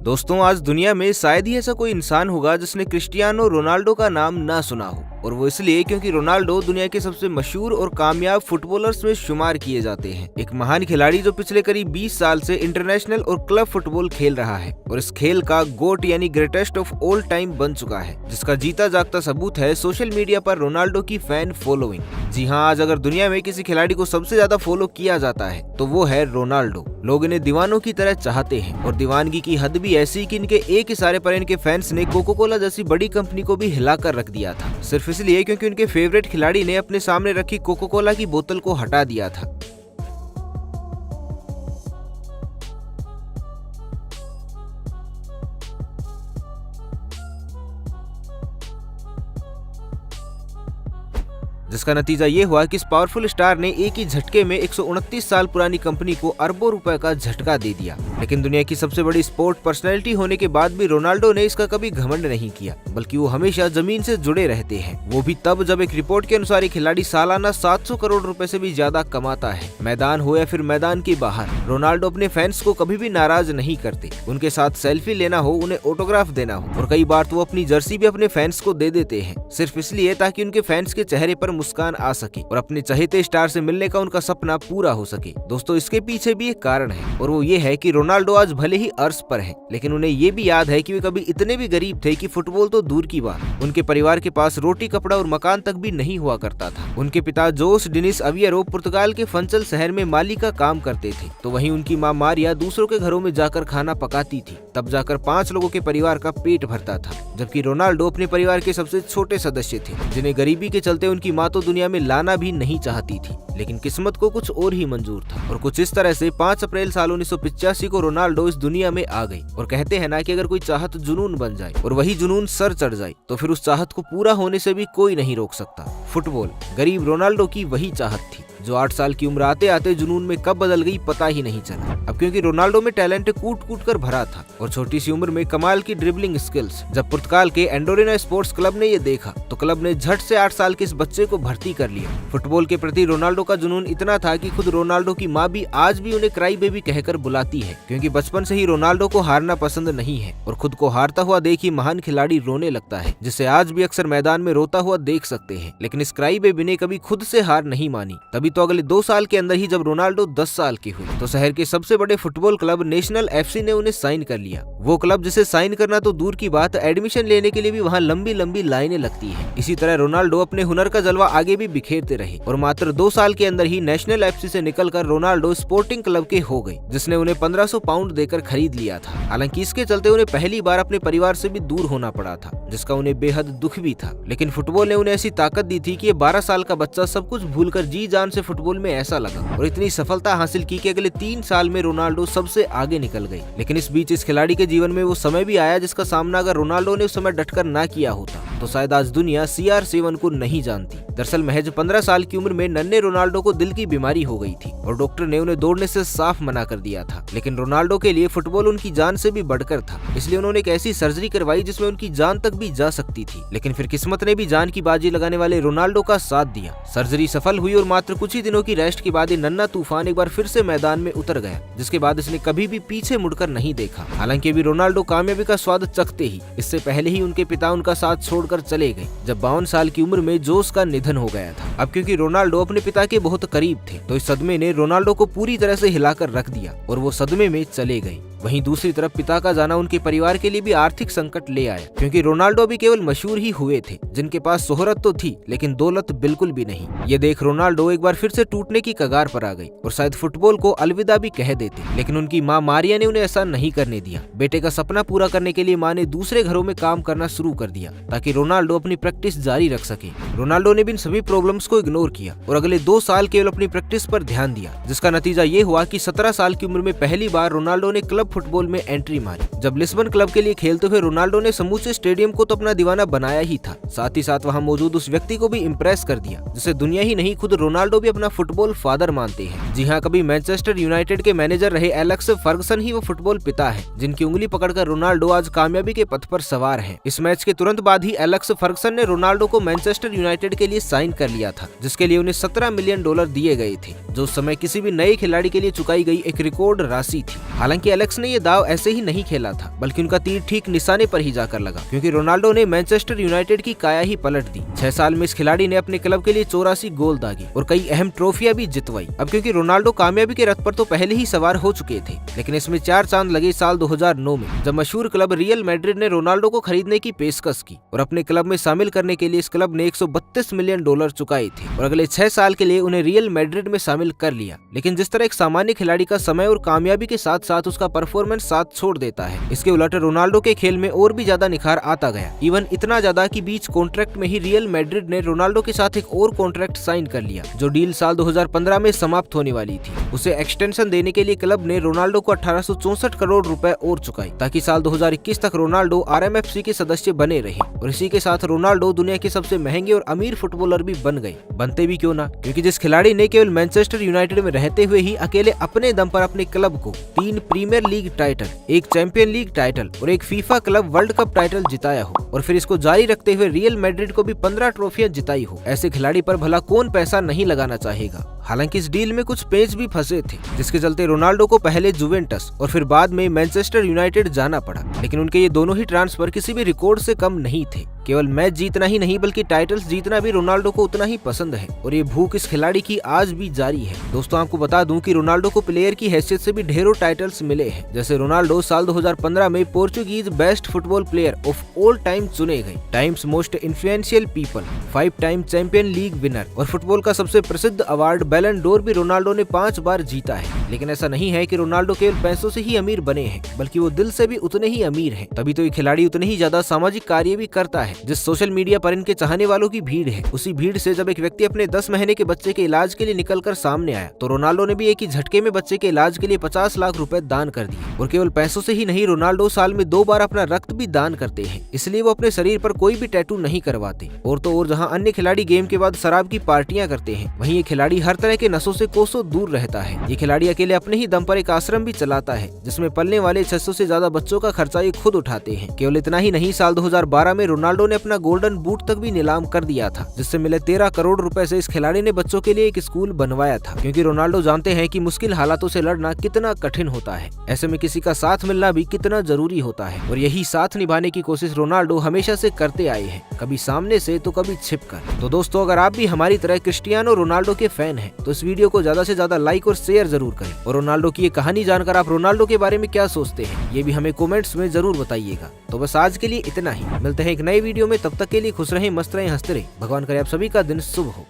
दोस्तों, आज दुनिया में शायद ही ऐसा कोई इंसान होगा जिसने क्रिस्टियानो रोनाल्डो का नाम ना सुना हो। और वो इसलिए क्योंकि रोनाल्डो दुनिया के सबसे मशहूर और कामयाब फुटबॉलर्स में शुमार किए जाते हैं। एक महान खिलाड़ी जो पिछले करीब 20 साल से इंटरनेशनल और क्लब फुटबॉल खेल रहा है और इस खेल का गोट यानी ग्रेटेस्ट ऑफ ऑल टाइम बन चुका है, जिसका जीता जागता सबूत है सोशल मीडिया पर रोनाल्डो की फैन फॉलोइंग। जी हाँ, आज अगर दुनिया में किसी खिलाड़ी को सबसे ज्यादा फॉलो किया जाता है तो वो है रोनाल्डो। लोग इन्हें दीवानों की तरह चाहते हैं और दीवानगी की हद भी ऐसी कि इनके एक इशारे पर इनके फैंस ने कोको कोला जैसी बड़ी कंपनी को भी हिलाकर रख दिया था, सिर्फ इसलिए क्योंकि उनके फेवरेट खिलाड़ी ने अपने सामने रखी कोको कोला की बोतल को हटा दिया था। जिसका नतीजा ये हुआ कि इस पावरफुल स्टार ने एक ही झटके में 129 साल पुरानी कंपनी को अरबों रुपए का झटका दे दिया। लेकिन दुनिया की सबसे बड़ी स्पोर्ट पर्सनैलिटी होने के बाद भी रोनाल्डो ने इसका कभी घमंड नहीं किया, बल्कि वो हमेशा जमीन से जुड़े रहते हैं। वो भी तब जब एक रिपोर्ट के अनुसार खिलाड़ी सालाना 700 करोड़ रुपए से भी ज्यादा कमाता है। मैदान हो या फिर मैदान के बाहर, रोनाल्डो अपने फैंस को कभी भी नाराज नहीं करते। उनके साथ सेल्फी लेना हो, उन्हें ऑटोग्राफ देना हो और कई बार तो वो अपनी जर्सी भी अपने फैंस को दे देते हैं, सिर्फ इसलिए ताकि उनके फैंस के चेहरे पर मुस्कान आ सके और अपने चहेते स्टार से मिलने का उनका सपना पूरा हो सके। दोस्तों, इसके पीछे भी एक कारण है और वो ये है कि रोनाल्डो आज भले ही अर्श पर है, लेकिन उन्हें ये भी याद है कि वे कभी इतने भी गरीब थे कि फुटबॉल तो दूर की बात, उनके परिवार के पास रोटी कपड़ा और मकान तक भी नहीं हुआ करता था। उनके पिता जोस डिनिस अविएरो पुर्तगाल के फंचल शहर में माली का काम करते थे, तो वहीं उनकी माँ मारिया दूसरों के घरों में जाकर खाना पकाती थी। तब जाकर 5 लोगों के परिवार का पेट भरता था, जबकि रोनाल्डो अपने परिवार के सबसे छोटे सदस्य थे, जिन्हें गरीबी के चलते उनकी माँ तो दुनिया में लाना भी नहीं चाहती थी। लेकिन किस्मत को कुछ और ही मंजूर था और कुछ इस तरह से 5 अप्रैल साल 1985 को रोनाल्डो इस दुनिया में आ गई। और कहते हैं ना कि अगर कोई चाहत जुनून बन जाए और वही जुनून सर चढ़ जाए तो फिर उस चाहत को पूरा होने से भी कोई नहीं रोक सकता। फुटबॉल गरीब रोनाल्डो की वही चाहत थी जो 8 साल की उम्र आते आते जुनून में कब बदल गई पता ही नहीं चला। अब क्योंकि रोनाल्डो में टैलेंट कूट कूट कर भरा था और छोटी सी उम्र में कमाल की ड्रिबलिंग स्किल्स, जब पुर्तगाल के एंडोरिना स्पोर्ट्स क्लब ने ये देखा तो क्लब ने झट से 8 साल के इस बच्चे को भर्ती कर लिया। फुटबॉल के प्रति रोनाल्डो का जुनून इतना था कि खुद रोनाल्डो की माँ भी आज भी उन्हें क्राई बेबी कहकर बुलाती है, क्योंकि बचपन से ही रोनाल्डो को हारना पसंद नहीं है और खुद को हारता हुआ देख ही महान खिलाड़ी रोने लगता है, जिसे आज भी अक्सर मैदान में रोता हुआ देख सकते हैं। लेकिन इस क्राई बेबी ने कभी खुद से हार नहीं मानी। तभी तो अगले 2 साल के अंदर ही जब रोनाल्डो 10 साल की हुई तो शहर के सबसे बड़े फुटबॉल क्लब नेशनल एफसी ने उन्हें साइन कर लिया। वो क्लब जिसे साइन करना तो दूर की बात, एडमिशन लेने के लिए भी वहाँ लंबी लंबी लाइनें लगती है। इसी तरह रोनाल्डो अपने हुनर का जलवा आगे भी बिखेरते रहे और मात्र 2 साल के अंदर ही नेशनल एफसी से निकलकर रोनाल्डो स्पोर्टिंग क्लब के हो गए, जिसने उन्हें 1500 पाउंड देकर खरीद लिया था। हालांकि इसके चलते उन्हें पहली बार अपने परिवार से भी दूर होना पड़ा था, जिसका उन्हें बेहद दुख भी था। लेकिन फुटबॉल ने उन्हें ऐसी ताकत दी थी कि ये 12 साल का बच्चा सब कुछ भूलकर जी जान से फुटबॉल में ऐसा लगा और इतनी सफलता हासिल की कि अगले 3 साल में रोनाल्डो सबसे आगे निकल गई। लेकिन इस बीच इस खिलाड़ी के जीवन में वो समय भी आया जिसका सामना अगर रोनाल्डो ने उस समय डटकर ना किया होता तो शायद आज दुनिया CR7 को नहीं जानती। दरअसल महज 15 साल की उम्र में नन्हे रोनाल्डो को दिल की बीमारी हो गई थी और डॉक्टर ने उन्हें दौड़ने से साफ मना कर दिया था। लेकिन रोनाल्डो के लिए फुटबॉल उनकी जान से भी बढ़कर था, इसलिए उन्होंने एक ऐसी सर्जरी करवाई जिसमें उनकी जान तक भी जा सकती थी। लेकिन फिर किस्मत ने भी जान की बाजी लगाने वाले रोनाल्डो का साथ दिया। सर्जरी सफल हुई और मात्र कुछ ही दिनों की रेस्ट के बाद नन्हा तूफान एक बार फिर से मैदान में उतर गया, जिसके बाद इसने कभी भी पीछे मुड़कर नहीं देखा। हालांकि अभी रोनाल्डो कामयाबी का स्वाद चखते ही इससे पहले ही उनके पिता उनका साथ छोड़कर चले गए, जब 52 साल की उम्र में जोस का निधन हो गया था। अब क्योंकि रोनाल्डो अपने पिता के बहुत करीब थे तो इस सदमे ने रोनाल्डो को पूरी तरह से हिलाकर रख दिया और वो सदमे में चले गए। वहीं दूसरी तरफ पिता का जाना उनके परिवार के लिए भी आर्थिक संकट ले आया, क्योंकि रोनाल्डो भी केवल मशहूर ही हुए थे, जिनके पास शोहरत तो थी लेकिन दौलत बिल्कुल भी नहीं। ये देख रोनाल्डो एक बार फिर से टूटने की कगार पर आ गई और शायद फुटबॉल को अलविदा भी कह देते। लेकिन उनकी माँ मारिया ने उन्हें ऐसा नहीं करने दिया। बेटे का सपना पूरा करने के लिए माँ ने दूसरे घरों में काम करना शुरू कर दिया ताकि रोनाल्डो अपनी प्रैक्टिस जारी रख सके। रोनाल्डो ने भी इन सभी प्रॉब्लम्स को इग्नोर किया और अगले 2 साल केवल अपनी प्रैक्टिस पर ध्यान दिया, जिसका नतीजा ये हुआ कि 17 साल की उम्र में पहली बार रोनाल्डो ने क्लब फुटबॉल में एंट्री मारी। जब लिस्बन क्लब के लिए खेलते हुए रोनाल्डो ने समूचे स्टेडियम को तो अपना दीवाना बनाया ही था, साथ ही साथ वहां मौजूद उस व्यक्ति को भी इम्प्रेस कर दिया जिसे दुनिया ही नहीं खुद रोनाल्डो भी अपना फुटबॉल फादर मानते हैं। जी हाँ, कभी मैनचेस्टर यूनाइटेड के मैनेजर रहे एलेक्स फर्गसन ही वो फुटबॉल पिता है, जिनकी उंगली पकड़कर रोनाल्डो आज कामयाबी के पथ पर सवार है। इस मैच के तुरंत बाद ही एलेक्स फर्गसन ने रोनाल्डो को मैनचेस्टर यूनाइटेड के लिए साइन कर लिया था, जिसके लिए उन्हें $17 मिलियन दिए गए थे, जो उस समय किसी भी नए खिलाड़ी के लिए चुकाई गई एक रिकॉर्ड राशि थी। हालांकि एलेक्स ने ये दाव ऐसे ही नहीं खेला था, बल्कि उनका तीर ठीक निशाने पर ही जाकर लगा, क्योंकि रोनाल्डो ने मैनचेस्टर यूनाइटेड की काया ही पलट दी। 6 साल में इस खिलाड़ी ने अपने क्लब के लिए 84 गोल दागे और कई अहम ट्रॉफियां भी जितवाई। अब क्योंकि रोनाल्डो कामयाबी के रथ पर तो पहले ही सवार हो चुके थे, लेकिन इसमें 4 चांद लगे साल 2009 में, जब मशहूर क्लब रियल मैड्रिड ने रोनाल्डो को खरीदने की पेशकश की और अपने क्लब में शामिल करने के लिए इस क्लब ने $132 मिलियन चुकाए थे और अगले 6 साल के लिए उन्हें रियल मैड्रिड में शामिल कर लिया। लेकिन जिस तरह एक सामान्य खिलाड़ी का समय और कामयाबी के साथ साथ उसका परफॉर्मेंस साथ छोड़ देता है, इसके उलट रोनाल्डो के खेल में और भी ज्यादा निखार आता गया। इवन इतना ज्यादा कि बीच कॉन्ट्रैक्ट में ही रियल मैड्रिड ने रोनाल्डो के साथ एक और कॉन्ट्रैक्ट साइन कर लिया। जो डील साल 2015 में समाप्त होने वाली थी, उसे एक्सटेंशन देने के लिए क्लब ने रोनाल्डो को 1864 करोड़ रुपए और चुकाए, ताकि साल 2021 तक रोनाल्डो RMFC के सदस्य बने रहे। और इसी के साथ रोनाल्डो दुनिया के सबसे महंगे और अमीर फुटबॉलर भी बन गए। बनते भी क्यों ना, क्योंकि जिस खिलाड़ी ने केवल मैनचेस्टर यूनाइटेड में रहते हुए ही अकेले अपने दम पर अपने क्लब को 3 premier league title, 1 champion league title और 1 FIFA club world cup title जिताया हो, और फिर इसको जारी रखते हुए रियल मैड्रिड को भी 15 ट्रॉफियां जिताई हो, ऐसे खिलाड़ी पर भला कौन पैसा नहीं लगाना चाहेगा। हालांकि इस डील में कुछ पेच भी फंसे थे, जिसके चलते रोनाल्डो को पहले जुवेंटस और फिर बाद में मैनचेस्टर यूनाइटेड जाना पड़ा। लेकिन उनके ये दोनों ही ट्रांसफर किसी भी रिकॉर्ड से कम नहीं थे। केवल मैच जीतना ही नहीं, बल्कि टाइटल्स जीतना भी रोनाल्डो को उतना ही पसंद है, और ये भूख इस खिलाड़ी की आज भी जारी है। दोस्तों, आपको बता दूं कि रोनाल्डो को प्लेयर की हैसियत से भी ढेरों टाइटल्स मिले हैं। जैसे रोनाल्डो साल 2015 में Portuguese best football player of all time चुने गए, times most influential people, 5 time champion league winner, और फुटबॉल का सबसे प्रसिद्ध अवार्ड बैलन डोर भी रोनाल्डो ने 5 बार जीता है। लेकिन ऐसा नहीं है कि रोनाल्डो केवल पैसों से ही अमीर बने हैं, बल्कि वो दिल से भी उतने ही अमीर हैं। तभी तो ये खिलाड़ी उतने ही ज्यादा सामाजिक कार्य भी करता है। जिस सोशल मीडिया पर इनके चाहने वालों की भीड़ है, उसी भीड़ से जब एक व्यक्ति अपने 10 महीने के बच्चे के इलाज के लिए निकलकर सामने आया, तो रोनाल्डो ने भी एक ही झटके में बच्चे के इलाज के लिए 50 लाख रुपए दान कर दिए। और केवल पैसों से ही नहीं, रोनाल्डो साल में 2 बार अपना रक्त भी दान करते हैं, इसलिए वो अपने शरीर पर कोई भी टैटू नहीं करवाते। और तो और जहाँ अन्य खिलाड़ी गेम के बाद शराब की पार्टियां करते हैं, वहीं ये खिलाड़ी हर तरह के नशों से कोसों दूर रहता है। ये खिलाड़ी अकेले अपने ही दम पर एक आश्रम भी चलाता है, जिसमें पलने वाले 600 से ज्यादा बच्चों का खर्चा ये खुद उठाते हैं। केवल इतना ही नहीं, साल 2012 में रोनाल्डो ने अपना गोल्डन बूट तक भी नीलाम कर दिया था, जिससे मिले 13 करोड़ रुपए से इस खिलाड़ी ने बच्चों के लिए एक स्कूल बनवाया था। क्योंकि रोनाल्डो जानते हैं कि मुश्किल हालातों से लड़ना कितना कठिन होता है, ऐसे में किसी का साथ मिलना भी कितना जरूरी होता है। और यही साथ निभाने की कोशिश रोनाल्डो हमेशा से करते आए हैं, कभी सामने से तो कभी छिपकर। तो दोस्तों, अगर आप भी हमारी तरह क्रिस्टियानो रोनाल्डो के फैन हैं, तो इस वीडियो को ज्यादा से ज्यादा लाइक और शेयर जरूर करें। और रोनाल्डो की ये कहानी जानकर आप रोनाल्डो के बारे में क्या सोचते हैं, ये भी हमें कमेंट्स में जरूर बताइएगा। तो बस आज के लिए इतना ही, मिलते हैं एक नए वीडियो में। तब तक के लिए खुश रहें, मस्त रहें, हंसते रहें। भगवान करे आप सभी का दिन शुभ हो।